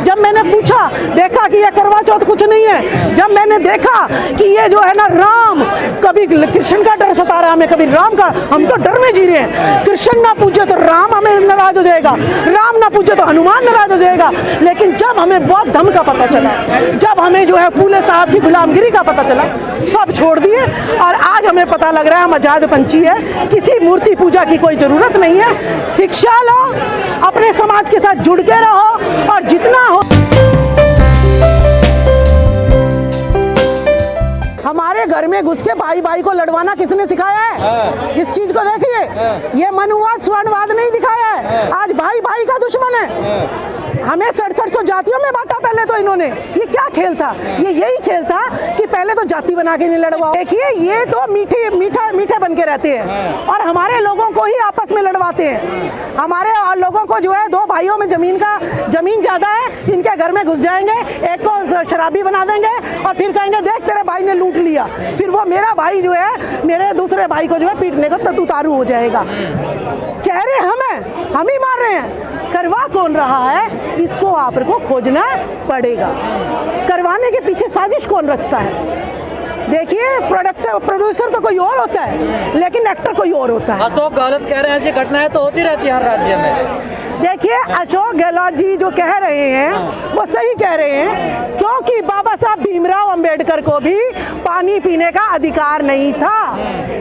जब मैंने पूछा, देखा कि ये करवा चौथ कुछ नहीं है, जब मैंने देखा कि ये जो है ना राम, कभी कृष्ण का डर सता रहा है हमें, कभी राम का, हम तो डर में जी रहे हैं। कृष्ण ना पूजे तो राम हमें नाराज हो जाएगा, राम ना पूजे तो हनुमान नाराज हो जाएगा। लेकिन जब हमें बौद्ध धर्म का पता चला, जब हमें जो है फूले साहब की गुलामगिरी का पता चला, सब छोड़ दिए। और आज हमें पता लग रहा है हम आजाद पंछी है, किसी मूर्ति पूजा की कोई जरूरत नहीं है। शिक्षा लो, अपने समाज के साथ जुड़ के रहो और जितना हो। हमारे घर में घुस के भाई भाई को लड़वाना किसने सिखाया है? इस चीज को देखिए, ये मनुवाद स्वर्णवाद नहीं दिखाया है। आज भाई भाई का दुश्मन है। हमें 6700 जातियों में बांटा पहले तो इन्होंने। ये क्या खेल था? ये यही खेल था कि पहले तो जाति बना के नहीं लड़वाओ। देखिए, ये तो मीठे बन के रहते हैं और हमारे लोगों को ही आपस में लड़वाते हैं। हमारे लोगों को जो है, दो भाइयों में जमीन ज्यादा है, इनके घर में घुस जाएंगे, एक को शराबी बना देंगे और फिर कहेंगे देख तेरे भाई ने लूट लिया। फिर वो मेरा भाई जो है मेरे दूसरे भाई को जो है पीटने का उतारू हो जाएगा। चेहरे हम ही मार रहे हैं। करवा कौन रहा है, इसको आपको खोजना पड़ेगा। करवाने के पीछे साजिश कौन रचता है? देखिए, प्रोड्यूसर तो कोई और होता है, लेकिन एक्टर कोई और होता है। अशोक गहलोत कह रहे हैं ऐसी घटनाएं तो होती रहती है हर राज्य में। देखिए, अशोक गहलोत जी जो कह रहे हैं वो सही कह रहे हैं, क्योंकि बाबा साहब भीमराव अंबेडकर को भी पानी पीने का अधिकार नहीं था।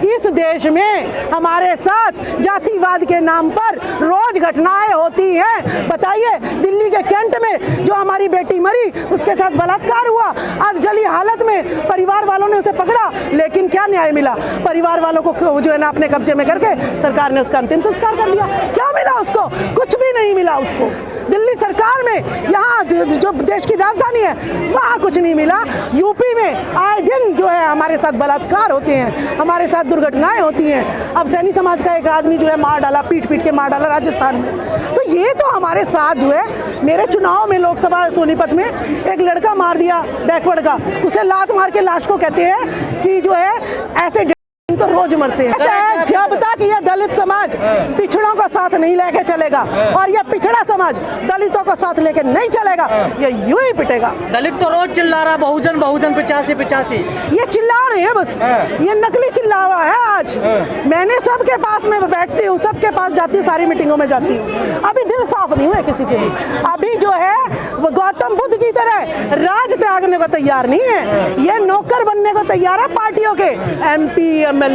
इस देश में हमारे साथ जातिवाद के नाम पर रोज घटनाएं होती हैं। बताइए, दिल्ली के कैंट में जो हमारी बेटी मरी, उसके साथ बलात्कार हुआ, आज जली हालत में परिवार वालों ने उसे पकड़ा, लेकिन क्या न्याय मिला? परिवार वालों को जो है ना अपने कब्जे में करके सरकार ने उसका अंतिम संस्कार कर दिया। क्या मिला उसको? कुछ भी नहीं मिला उसको। दिल्ली सरकार में, यहाँ जो देश की राजधानी है, वहाँ कुछ नहीं मिला। यूपी में आए दिन जो है हमारे साथ बलात्कार होते हैं, हमारे साथ दुर्घटनाएं होती हैं। अब सैनी समाज का एक आदमी जो है मार डाला, पीट के मार डाला राजस्थान में। तो ये तो हमारे साथ जो है, मेरे चुनाव में लोकसभा सोनीपत में एक लड़का मार दिया बैकवर्ड का, उसे लात मार के लाश को कहते हैं कि जो है ऐसे तो रोज मरते हैं। ऐसा है, जब तक ये दलित समाज पिछड़ों का साथ नहीं लेके चलेगा और ये पिछड़ा समाज दलितों का साथ लेके नहीं चलेगा, ये यूं ही पिटेगा। दलित तो रोज चिल्ला रहा, बहुजन बहुजन 85। ये चिल्ला रहे हैं बस, ये नकली चिल्लावा है। आज मैंने सबके पास में बैठती हूँ, सबके पास जाती हूँ, सारी मीटिंगों में जाती हूँ। अभी दिल साफ नहीं हुए किसी के भी। अभी जो है गौतम बुद्ध की तरह राज त्यागने को तैयार नहीं है, ये नौकर बनने को तैयार है पार्टियों के, MP MLA।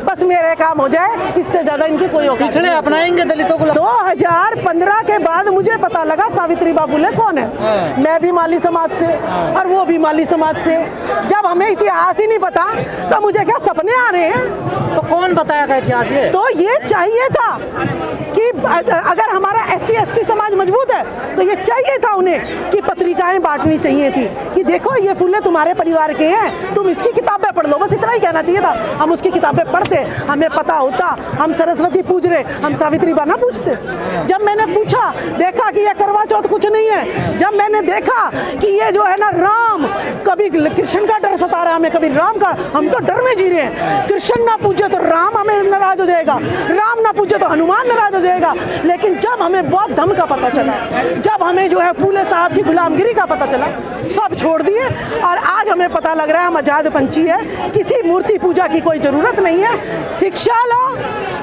बस मेरे काम हो जाए, इससे ज्यादा इनकी कोई औकात नहीं। पिछड़े अपनाएंगे दलितों को। 2015 के बाद मुझे पता लगा सावित्रीबाई फुले कौन है। मैं भी माली समाज से और वो भी माली समाज से। जब हमें इतिहास ही नहीं पता तो मुझे क्या सपने आ रहे हैं? तो कौन बताया इतिहास ये? तो ये चाहिए था कि अगर हमारा SC ST समाज मजबूत है तो ये चाहिए था उन्हें कि पत्रिकाएं बांटनी चाहिए थी कि देखो ये फुले तुम्हारे परिवार के हैं, तुम इसकी किताबें पढ़ लो। बस इतना ही कहना चाहिए था। हम उसकी किताबें पढ़ते, हमें पता होता। हम सरस्वती पूज रहे, हम सावित्रीबाई ना पूछते? जब मैंने पूछा, देखा कि ये करवा चौथ कुछ नहीं है, जब मैंने देखा कि ये जो है ना राम, कभी कृष्ण का डर सता रहा है हमें, कभी राम का, हम तो डर में जी रहे हैं। कृष्ण ना पूजे तो राम हमें नाराज हो जाएगा, राम ना पूजे तो हनुमान नाराज हो जाएगा। लेकिन जब हमें बौद्ध धर्म का पता चला, जब हमें जो है फूले साहब की गुलामगिरी का पता चला, सब छोड़ दिए। और आज हमें पता लग रहा है हम आजाद पंछी है, किसी मूर्ति पूजा की कोई जरूरत नहीं है। शिक्षा लो,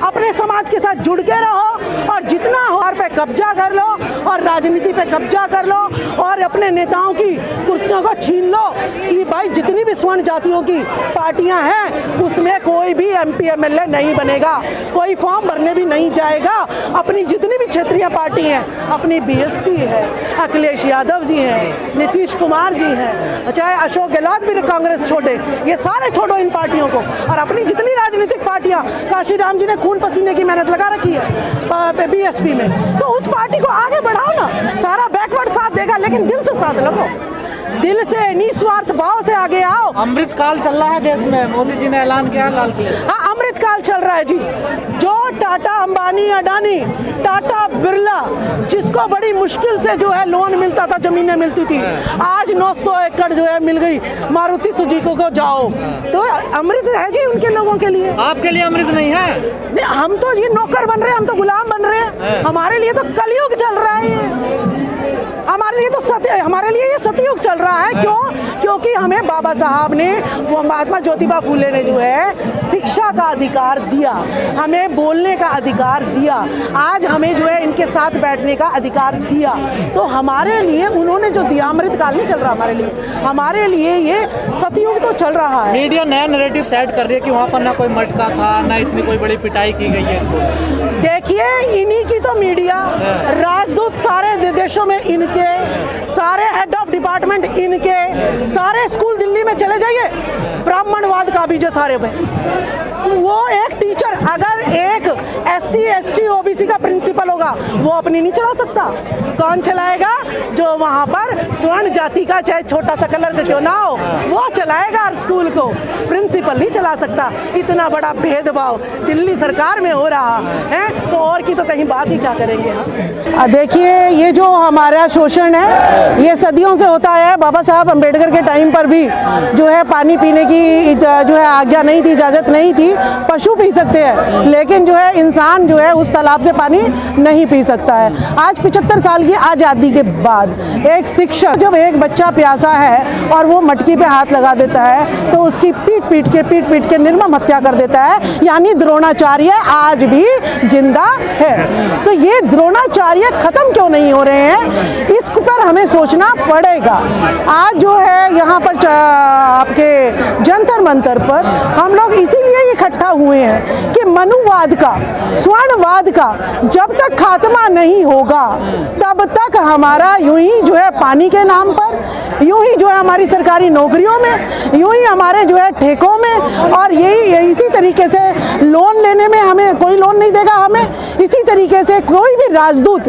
अपने समाज के साथ जुड़ के रहो और जितना हो पे कब्जा कर लो और राजनीति पे कब्जा कर लो और अपने नेताओं की कुर्सियों को छीन लो कि भाई जितनी भी स्वर्ण जातियों की पार्टियां हैं उसमें कोई भी MP MLA नहीं बनेगा, कोई फॉर्म भरने भी नहीं जाएगा। अपनी जितनी भी क्षेत्रीय पार्टी हैं, अपनी BSP है, अखिलेश यादव जी हैं, नीतीश कुमार जी हैं, चाहे अशोक गहलोत भी कांग्रेस छोड़े, ये सारे छोड़ो इन पार्टियों को और अपनी जितनी राजनीतिक पार्टियां, काशीराम जी ने खून पसीने की मेहनत लगा रखी है BSP में, तो उस पार्टी को आगे बढ़ाओ ना। सारा बैकवर्ड साथ देगा, लेकिन दिल से साथ लगो, दिल से निस्वार्थ भाव से आगे आओ। अमृत काल चल रहा है देश में, मोदी जी ने ऐलान किया लाल किले। हाँ, अमृत काल चल रहा है जी। जो टाटा अंबानी अडानी, टाटा बिरला, जिसको बड़ी मुश्किल से जो है लोन मिलता था, जमीनें मिलती थी, आज 900 एकड़ जो है मिल गई मारुति सुजुकी को। जाओ, तो अमृत है जी उनके लोगों के लिए। आपके लिए अमृत नहीं है? नहीं, हम तो ये नौकर बन रहे हैं, हम तो गुलाम बन रहे हैं। हमारे लिए तो कलयुग चल रहा है। हमारे हमारे लिए ये सतयुग चल रहा है। क्यों? क्योंकि हमें बाबा साहब ने, वो महात्मा ज्योतिबा फूले ने जो है शिक्षा का अधिकार दिया, हमें बोलने का अधिकार दिया, आज हमें जो है इनके साथ बैठने का अधिकार दिया। तो हमारे लिए उन्होंने जो दिया, अमृतकाल नहीं चल रहा हमारे लिए ये सतयुग तो चल रहा है। मीडिया नया नैरेटिव सेट कर रही है कि वहाँ पर ना कोई मटका था, ना इतनी कोई बड़ी पिटाई की गई है इसको। देखिए, इन्हीं की तो मीडिया, राजदूत सारे देशों में इनके, सारे हेड ऑफ डिपार्टमेंट इनके, सारे स्कूल दिल्ली में चले जाइए, ब्राह्मणवाद का बीज सारे पे। वो एक टीचर अगर एक SC ST OBC का प्रिंसिपल होगा, वो अपनी नहीं चला सकता। कौन चलाएगा? जो वहाँ पर स्वर्ण जाति का चाहे छोटा सा कलर का क्यों ना हो, वो चलाएगा स्कूल को, प्रिंसिपल नहीं चला सकता। इतना बड़ा भेदभाव दिल्ली सरकार में हो रहा है, तो और की तो कहीं बात ही क्या करेंगे हम। देखिए, ये जो हमारा शोषण है ये सदियों से होता है। बाबा साहब अम्बेडकर के टाइम पर भी जो है पानी पीने की जो है आज्ञा नहीं थी, इजाज़त नहीं थी। पशु पी सकते हैं, लेकिन जो है इंसान जो है उस तालाब से पानी नहीं पी सकता है। आज 75 साल की आज़ादी के बाद एक शिक्षक जब एक बच्चा प्यासा है और वो मटकी पे हाथ लगा देता है तो उसकी पीट पीट के निर्मम हत्या कर देता है। यानी द्रोणाचार्य आज भी जिंदा है। तो ये द्रोणाचार्य खत्म क्यों नहीं हो रहे हैं, इस पर हमें सोचना पड़ेगा। आज जो है यहाँ पर आपके जंतर मंतर पर हम लोग इसीलिए इकट्ठा हुए हैं कि मनुवाद का, स्वर्णवाद का जब तक खात्मा नहीं होगा तब तक हमारा यूं ही जो है पानी के नाम पर, यूं ही जो है हमारी सरकारी नौकरियों में, यूं ही हमारे जो है ठेकों में, और यही इसी तरीके से लोन लेने में हमें कोई लोन नहीं देगा हमें। इसी तरीके से कोई भी राजदूत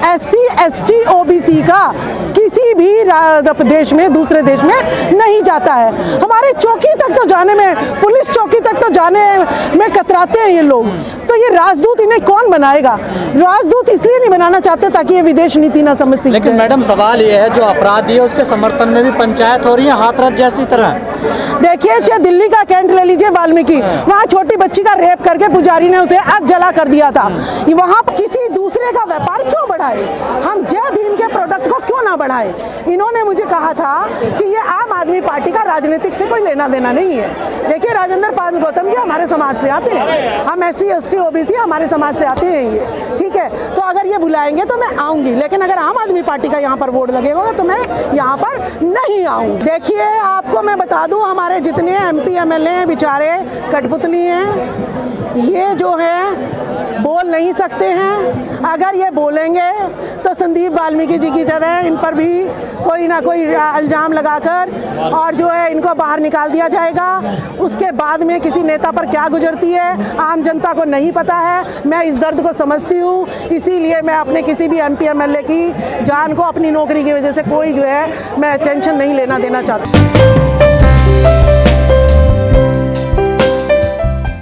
SC ST OBC का किसी भी देश में, दूसरे देश में नहीं जाता है। हमारे चौकी तक तो जाने में, पुलिस चौकी तक तो जाने में कतराते हैं ये लोग। तो ये राजदूत इन्हें कौन बनाएगा? राजदूत इसलिए नहीं बनाना चाहते ताकि ये विदेश नीति ना समझ सके। लेकिन मैडम सवाल ये है, जो अपराधी है उसके समर्थन में भी पंचायत हो रही है हाथरस जैसी तरह। देखिए, चाहे दिल्ली का कैंट ले लीजिए, वाल्मीकि, वहाँ छोटी बच्ची का रेप करके पुजारी ने उसे आग जला कर दिया था। वहाँ किसी दूसरे का व्यापार क्यों बढ़ाए? हम जय भीम के प्रोडक्ट को क्यों ना बढ़ाए? इन्होंने मुझे कहा था कि ये आम आदमी पार्टी का राजनीतिक से कोई लेना देना नहीं है। देखिए, राजेंद्र पाल गौतम जी हमारे समाज से आते हैं, हम SC ST OBC हमारे समाज से आते हैं ये, ठीक है। तो अगर ये बुलाएंगे तो मैं आऊँगी, लेकिन अगर आम आदमी पार्टी का यहाँ पर वोट लगेगा तो मैं यहाँ पर नहीं आऊँगी। देखिए, आपको मैं बता दूँ, हमारे जितने MP MLA बेचारे कठपुतली हैं, ये जो है बोल नहीं सकते हैं। अगर ये बोलेंगे तो संदीप वाल्मीकि जी की तरह इन पर भी कोई ना कोई इल्ज़ाम लगाकर और जो है इनको बाहर निकाल दिया जाएगा। उसके बाद में किसी नेता पर क्या गुजरती है आम जनता को नहीं पता है। मैं इस दर्द को समझती हूँ, इसीलिए मैं अपने किसी भी MP MLA की जान को अपनी नौकरी की वजह से कोई जो है मैं टेंशन नहीं लेना देना चाहती।